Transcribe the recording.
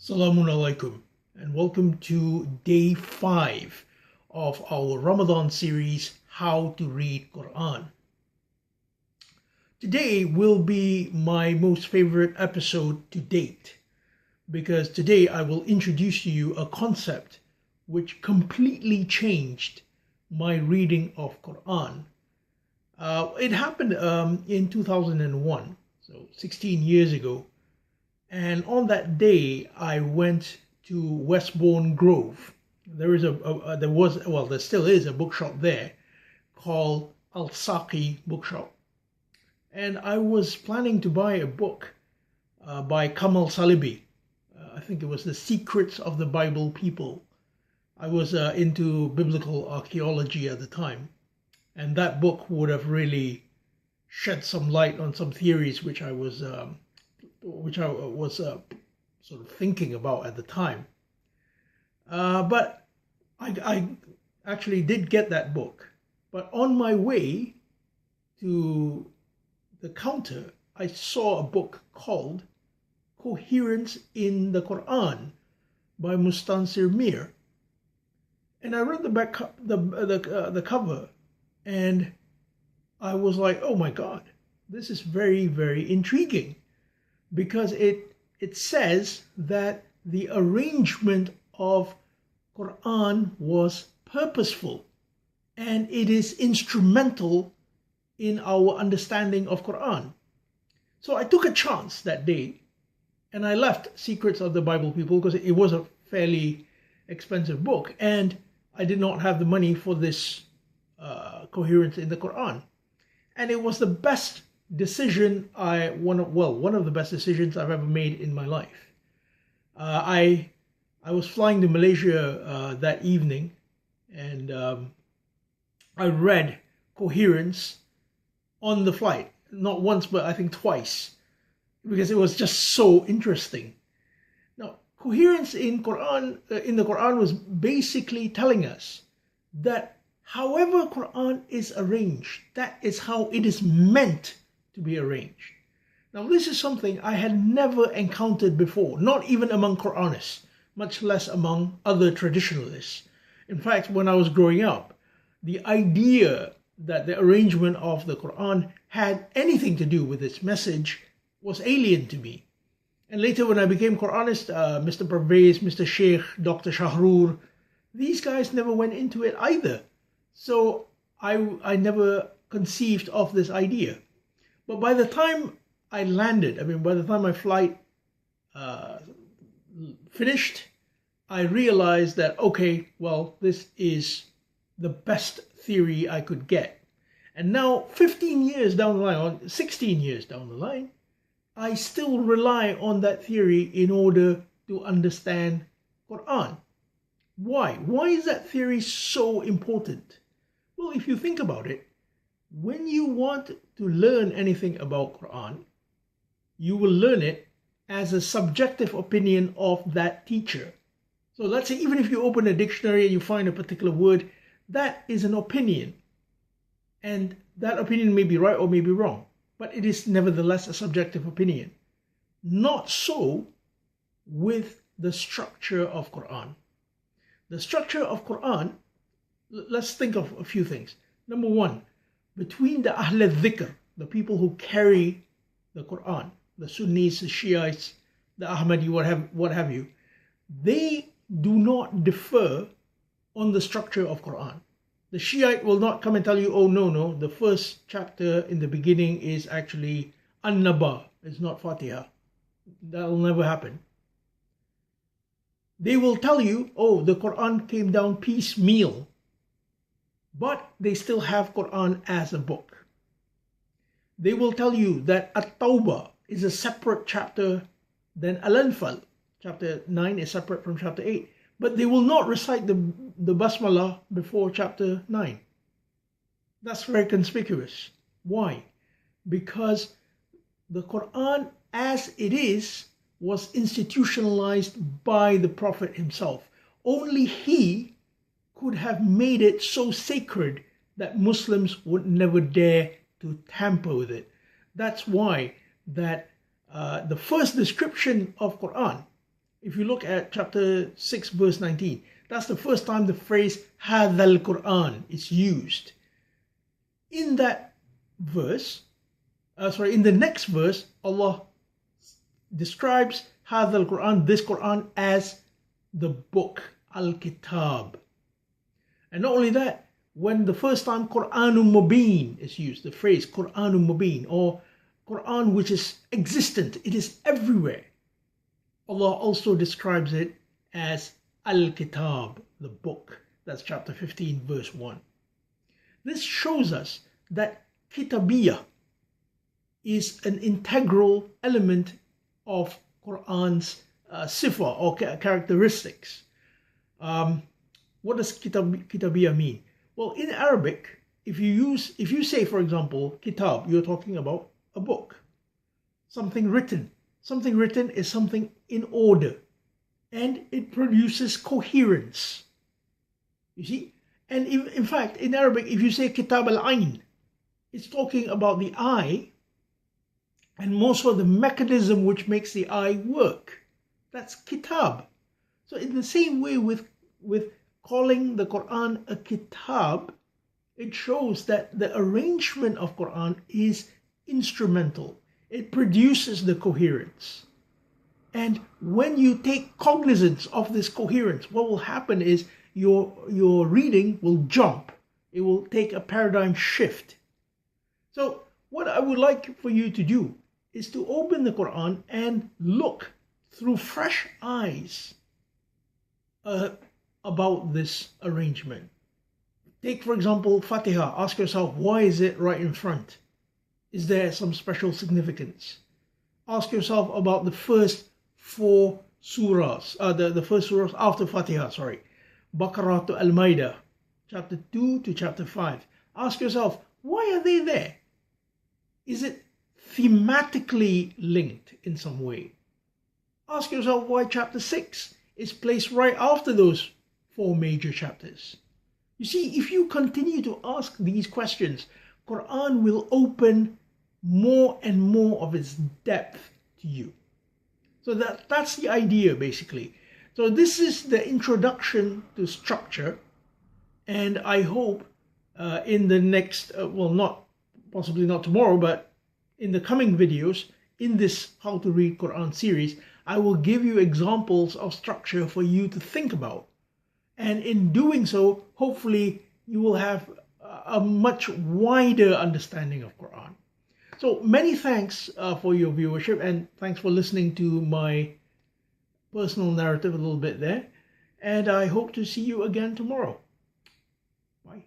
Assalamu alaikum and welcome to day 5 of our Ramadan series, How to Read Quran. Today will be my most favorite episode to date because today I will introduce to you a concept which completely changed my reading of Quran. It happened in 2001, so 16 years ago. And on that day, I went to Westbourne Grove. There still is a bookshop there called Al-Saqi Bookshop. And I was planning to buy a book by Kamal Salibi. I think it was The Secrets of the Bible People. I was into biblical archaeology at the time. And that book would have really shed some light on some theories which I was sort of thinking about at the time. But I actually did get that book. But on my way to the counter, I saw a book called Coherence in the Quran by Mustansir Mir. And I read the cover, and I was like, oh my God, this is very, very intriguing. Because it says that the arrangement of Quran was purposeful and it is instrumental in our understanding of Quran. So I took a chance that day and I left Secrets of the Bible People because it was a fairly expensive book and I did not have the money for this coherence in the Quran. And it was the best decision one of the best decisions I've ever made in my life. I was flying to Malaysia that evening, and I read Coherence on the flight, not once but I think twice, because it was just so interesting. Now, coherence in the Quran was basically telling us that however Quran is arranged, that is how it is meant to be arranged. Now, this is something I had never encountered before, not even among Quranists, much less among other traditionalists. In fact, when I was growing up, the idea that the arrangement of the Quran had anything to do with its message was alien to me. And later when I became Quranist, Mr. Parvez, Mr. Sheikh, Dr. Shahrur, these guys never went into it either. So I never conceived of this idea. But by the time I landed, by the time my flight finished, I realized that, okay, well, this is the best theory I could get. And now, 15 years down the line, or 16 years down the line, I still rely on that theory in order to understand Quran. Why? Why is that theory so important? Well, if you think about it, when you want to learn anything about Quran, you will learn it as a subjective opinion of that teacher. So let's say even if you open a dictionary and you find a particular word, that is an opinion. And that opinion may be right or may be wrong, but it is nevertheless a subjective opinion. Not so with the structure of Quran. The structure of Quran, let's think of a few things. Number one, between the Ahl al-Dhikr, the people who carry the Quran, the Sunnis, the Shiites, the Ahmadi, what have you, they do not differ on the structure of Quran. The Shiite will not come and tell you, oh no, the first chapter in the beginning is actually An-Naba, it's not Fatiha. That will never happen. They will tell you, oh, the Quran came down piecemeal, but they still have Quran as a book. They will tell you that At-Tawbah is a separate chapter than Al-Anfal. Chapter 9 is separate from chapter 8. But they will not recite the Basmalah before chapter 9. That's very conspicuous. Why? Because the Quran as it is was institutionalized by the Prophet himself. Only he could have made it so sacred that Muslims would never dare to tamper with it. That's why that the first description of Quran If you look at chapter 6, verse 19, that's the first time the phrase هذا القرآن is used. In that verse, in the next verse, Allah describes هذا القرآن, this Quran, as the book, Al-Kitab. And not only that, when the first time Quranun Mubin is used, the phrase Quranun Mubin, or Quran which is existent, it is everywhere, Allah also describes it as Al-Kitab, the book. That's chapter 15, verse 1. This shows us that Kitabiyah is an integral element of Quran's sifa or characteristics. What does Kitabiyah mean? Well, in Arabic, if you say, for example, Kitab, you're talking about a book, something written. Something written is something in order, and it produces coherence. You see? And in fact, in Arabic, if you say Kitab al-Ain, it's talking about the eye, and most of the mechanism which makes the eye work. That's Kitab. So in the same way with calling the Quran a Kitab, it shows that the arrangement of Quran is instrumental. It produces the coherence. And when you take cognizance of this coherence, what will happen is your reading will jump. It will take a paradigm shift. So what I would like for you to do is to open the Quran and look through fresh eyes about this arrangement. Take, for example, Fatiha. Ask yourself, why is it right in front? Is there some special significance? Ask yourself about the first four surahs, the first surahs after Fatiha, Baqarah to Al-Maidah, chapter 2 to chapter 5. Ask yourself, why are they there? Is it thematically linked in some way? Ask yourself why chapter 6 is placed right after those four major chapters. You see, if you continue to ask these questions, Quran will open more and more of its depth to you. So that's the idea, basically. So this is the introduction to structure, and I hope in the next, possibly not tomorrow, but in the coming videos, in this How to Read Quran series, I will give you examples of structure for you to think about. And in doing so, hopefully you will have a much wider understanding of Quran. So many thanks for your viewership, and thanks for listening to my personal narrative a little bit there. And I hope to see you again tomorrow. Bye.